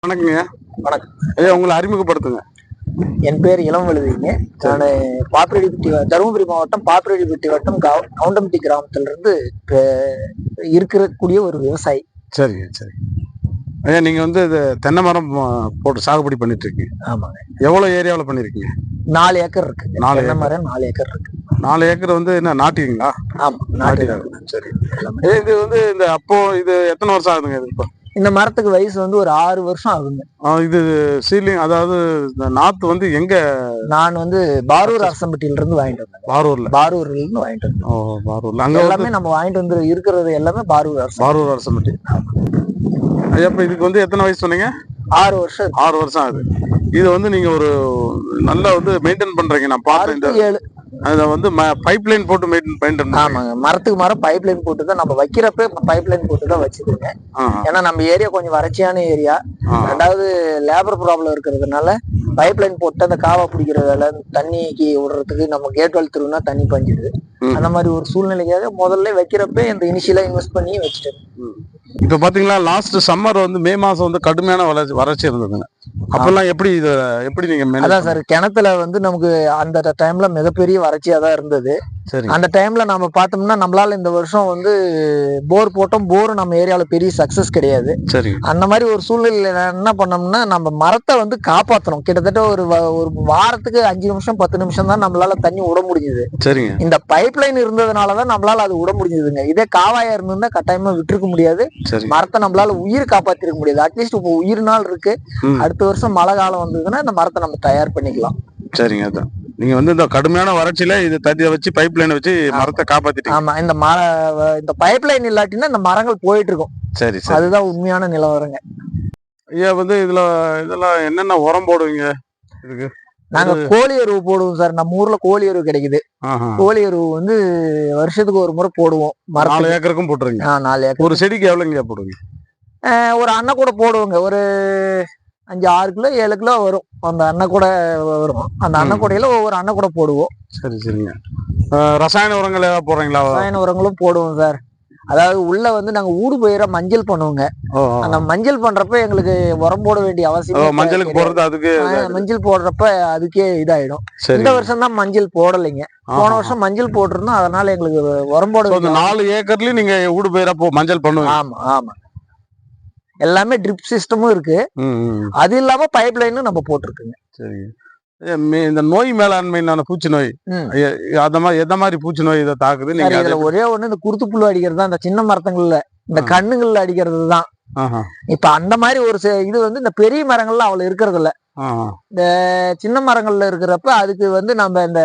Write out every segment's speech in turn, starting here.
வணக்கங்க. வணக்கம். ஐயா உங்களை அறிமுகப்படுத்துங்க. என் பேர் இளம்வழுதிங்க. நான் பாப்பிரெட்டிப்பட்டி, தருமபுரி மாவட்டம் பாப்பிரெட்டிப்பட்டி வட்டம் கவுண்டம்பட்டி கிராமத்துல இருக்கக்கூடிய ஒரு விவசாயி. சரிங்க சரி. ஐயா நீங்க வந்து இது தென்னை மரம் போட்டு சாகுபடி பண்ணிட்டு இருக்கீங்க. ஆமாங்க. எவ்வளவு ஏரியாவில் பண்ணிருக்கீங்க? 4 ஏக்கர் இருக்கு. 4 தென்னை மரம் 4 ஏக்கர் இருக்கு. 4 ஏக்கர் வந்து என்ன நாட்டிங்களா? ஆமா நாட்டினாங்க. சரி. இது வந்து இந்த இது எத்தனை வருஷம் ஆகுதுங்க? இது இப்போ இந்த மரத்துக்கு வயசு வந்து ஒரு 6 வருஷம் ஆகுங்க. இது சீலிங், அதாவது இந்த நாத்து வந்து எங்க? நான் வந்து பாரூர் அரசம்பட்டியில இருந்து வாங்கிட்டு வந்தேன். பாரூர்ல இருந்து வாங்கிட்டு வந்தேன். ஓ பாரூர்ல. அங்க எல்லாமே நம்ம வாங்கிட்டு வந்து இருக்கிறது எல்லாமே பாரூர் அரசம்பட்டி. ஐயா இப்ப இதுக்கு வந்து எத்தனை வயசு சொன்னீங்க? 6 வருஷம். 6 வருஷம் ஆகுது. இது வந்து நீங்க ஒரு நல்லா வந்து மெயின்டைன் பண்றீங்க. நான் பார்த்தேன். அதை வந்து பைப் லைன் போட்டு மெயின்டைன். ஆமாங்க. மரத்துக்கு மரம் பைப் லைன் போட்டு தான் நம்ம வைக்கிறப்ப பைப் லைன் போட்டு தான் வச்சுக்கோங்க. ஏன்னா நம்ம ஏரியா கொஞ்சம் வறட்சியான ஏரியா. ரெண்டாவது லேபர் ப்ராப்ளம் இருக்கிறதுனால பைப் லைன் போட்டு அந்த காவா பிடிக்கிற வேலை, தண்ணிக்கு விடுறதுக்கு நம்ம கேட் வால் திருவினா தண்ணி பாஞ்சிடுது. அந்த மாதிரி ஒரு சூழ்நிலைக்காக முதல்ல வைக்கிறப்ப இந்த இனிஷியலா இன்வெஸ்ட் பண்ணி வச்சுட்டேன். இப்ப பாத்தீங்களா, லாஸ்ட் சம்மர் வந்து மே மாசம் வந்து கடுமையான வறட்சி இருந்ததுங்க. அப்பெல்லாம் எப்படி நீங்க? அதான் சார், கிணத்துல வந்து நமக்கு அந்த டைம்ல மிகப்பெரிய வறட்சியா தான் இருந்தது. அந்த டைம்ல நம்ம பார்த்தோம்னா நம்மளால இந்த வருஷம் வந்து போர் போட்டோம். போர் நம்ம ஏரியாவில பெரிய சக்சஸ் கிடையாது. அந்த மாதிரி ஒரு சூழ்நிலையில என்ன பண்ணோம்னா நம்ம மரத்தை வந்து காப்பாற்றணும். கிட்டத்தட்ட ஒரு வாரத்துக்கு 5 நிமிஷம் 10 நிமிஷம் தான் நம்மளால தண்ணி விட முடிஞ்சது. இந்த பைப் லைன் இருந்ததுனாலதான் நம்மளால அது விட முடிஞ்சதுங்க. இதே காவாயா இருந்திருந்தா கட்டாயமா விட்டுருக்க முடியாது. மரத்தை நம்மளால உயிர் காப்பாத்திருக்க முடியாது. அட்லீஸ்ட் இப்போ உயிர் நாள் இருக்கு. அடுத்த வருஷம் மழை காலம் வந்ததுன்னா இந்த மரத்தை நம்ம தயார் பண்ணிக்கலாம். சரிங்க. அதான் நீங்க வந்து இந்த கடுமையான வறட்சியில இது தண்ணியை வச்சு பைப் லைன் வச்சு மரத்தை காப்பாத்திட்டீங்க. ஆமா. இந்த பைப் லைன் இல்லாட்டினா இந்த மரங்கள் போயிட்டு இருக்கும். சரி. அதுதான் உண்மையான நிலவரங்க. ஐயா வந்து இதெல்லாம் என்னென்ன உரம் போடுவீங்க இதுக்கு? நாங்க கோழி எருவு போடுவோம் சார். நம்ம ஊர்ல கோழி எருவு கிடைக்குது. கோழி எருவு வந்து வருஷத்துக்கு ஒரு முறை போடுவோம். 4 ஏக்கருக்கும் போட்டுருங்க. 4 ஏக்கர். ஒரு செடிக்கு எவ்வளவுங்க போடுவீங்க? ஒரு அண்ணா கூட போடுவோங்க. ஒரு 5-6 கிலோ 7 கிலோ வரும். அந்த அண்ணன் கூட வரும். அந்த அண்ணன் கூடையில ஒவ்வொரு அண்ணன் கூட போடுவோம். சரிங்க. ரசாயன உரங்கள் ஏதாவது போடுறீங்களா? ரசாயன உரங்களும் போடுவோம் சார். அதாவது உள்ள வந்து நாங்க ஊடு பயிர மஞ்சள் பண்ணுவோங்க. அந்த மஞ்சள் பண்றப்ப எங்களுக்கு உரம் போட வேண்டிய அவசியம். மஞ்சளுக்கு போடுறது அதுக்கு மஞ்சள் போடுறப்ப அதுக்கே இதாயிடும். இந்த வருஷம் தான் மஞ்சள் போடலைங்க. போன வருஷம் மஞ்சள் போட்டிருந்தோம். அதனால எங்களுக்கு உரம் போட 4 ஏக்கர்லயும் நீங்க ஊடு பயிரா மஞ்சள் பண்ணுவீங்க? ஆமா. எல்லாமே ட்ரிப் சிஸ்டமும் இருக்கு. அது இல்லாம பைப் லைனும் நம்ம போட்டிருக்குங்க. சரி. இந்த நோய் மேலாண்மையான பூச்சி நோய், எந்த மாதிரி பூச்சி நோய் இதை தாக்குது? நீங்க ஒரே ஒண்ணு இந்த குருத்து புழு அடிக்கிறது தான். இந்த சின்ன மரத்துங்கள்ல இந்த கண்ணுங்கள்ல அடிக்கிறது தான். இப்ப அந்த மாதிரி ஒரு இது வந்து இந்த பெரிய மரங்கள்ல அவ்வளவு இருக்கிறது இல்ல. இந்த சின்ன மரங்கள்ல இருக்கிறப்ப அதுக்கு வந்து நம்ம இந்த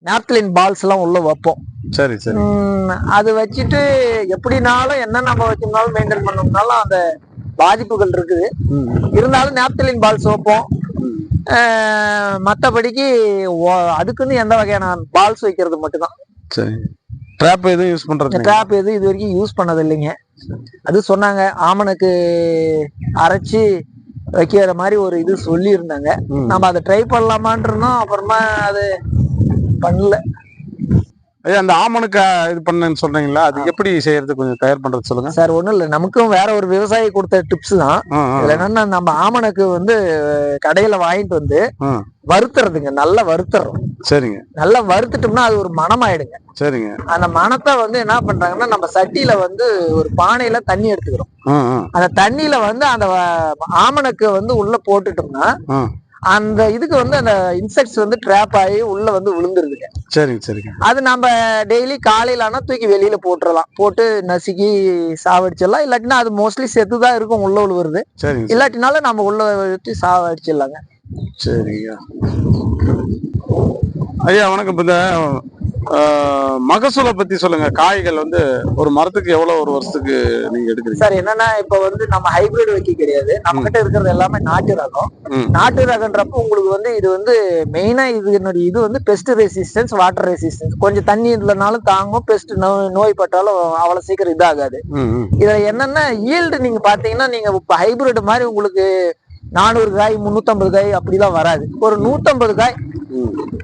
நாப்தலின் பால்ஸ் எல்லாம் உள்ள வைப்போம். சரி. அது வச்சுட்டு எப்படினாலும் என்ன நம்ம வச்சிருந்தாலும் மெயின்டைன் பண்ணோம்னாலும் அந்த பாதிப்புகள் இருக்குது. இருந்தாலும் நாப்தலின் பால்ஸ் வைப்போம். மற்றபடிக்கு அதுக்குன்னு எந்த வகையான பால்ஸ் வைக்கிறது மட்டும்தான். சரி. ட்ராப் எதுவும் யூஸ் பண்றது? ட்ராப் எதுவும் இது வரைக்கும் யூஸ் பண்ணது இல்லைங்க. அது சொன்னாங்க ஆமணக்கு அரைச்சி வைக்கிற மாதிரி ஒரு இது சொல்லி இருந்தாங்க. நம்ம அதை ட்ரை பண்ணலாமான் இருந்தோம். அப்புறமா அது பண்ணல. அந்த ஆமணக்கு இது பண்ணேன்னு சொல்றீங்களா? அது எப்படி செய்யறது, கொஞ்சம் தயார் பண்றது சொல்லுங்க சார். ஒண்ணும் இல்ல, நமக்கும் வேற ஒரு விவசாயி கொடுத்த டிப்ஸ் தான். இதுல என்னன்னா நம்ம ஆமணக்கு வந்து கடையில வாங்கிட்டு வந்து வறுத்துறதுங்க. நல்லா வறுத்துறோம். சரிங்க. நல்லா வறுத்துட்டோம்னா அது ஒரு மனம் ஆயிடுங்க. சரிங்க. அந்த மணத்தை வந்து என்ன பண்றாங்கன்னா நம்ம சட்டியில வந்து ஒரு பானையில தண்ணி எடுத்துக்கிறோம். அந்த தண்ணியில வந்து அந்த ஆமணக்கு வந்து உள்ள போட்டுட்டோம்னா அந்த இதுக்கு வந்து அந்த இன்செக்ட்ஸ் வந்து ட்ராப் ஆகி உள்ள வந்து விழுந்துருதுங்க. சரிங்க. அது நம்ம டெய்லி காலையில ஆனா தூக்கி வெளியில போட்டுறலாம். போட்டு நசுக்கி சாவடிச்சிடலாம். இல்லாட்டினா அது மோஸ்ட்லி செத்துதான் இருக்கும், உள்ள விழுவுறது. இல்லாட்டினாலும் நம்ம உள்ள வச்சு சாவடிச்சிடலாங்க. சரிங்க. ஐயா வணக்கம். இப்ப இந்த மகசூலை பத்தி சொல்லுங்க. காய்கள் வந்து ஒரு மரத்துக்கு எவ்வளவு ஒரு வருஷத்துக்கு நீங்க எடுக்கிறீங்க? சார் என்னன்னா இப்ப வந்து நம்ம ஹைபிரிட் வைக்க கிடையாது. நம்ம கிட்ட இருக்கிறது எல்லாமே நாட்டு ரகம். நாட்டு ரகன்றப்ப உங்களுக்கு வந்து இது வந்து மெயினா இது வந்து பெஸ்ட் ரெசிஸ்டன்ஸ், வாட்டர் ரெசிஸ்டன்ஸ். கொஞ்சம் தண்ணி இல்லைனாலும் தாங்கும். பெஸ்ட் நோய் பட்டாலும் அவ்வளவு சீக்கிரம் இதாகாது. இதுல என்னன்னா ஈல்டு நீங்க பாத்தீங்கன்னா நீங்க ஹைபிரிட் மாதிரி உங்களுக்கு 400 காய் 350 காய் அப்படிலாம் வராது. ஒரு 150 காய்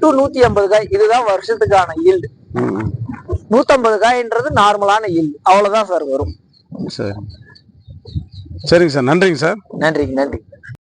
டு 150 காய் இதுதான் வருஷத்துக்கான ஈல்டு. 150 காய்ன்றது நார்மலான ஈல்டு. அவ்வளவுதான் சார் வரும். சரி. சரிங்க சார், நன்றிங்க சார். நன்றி.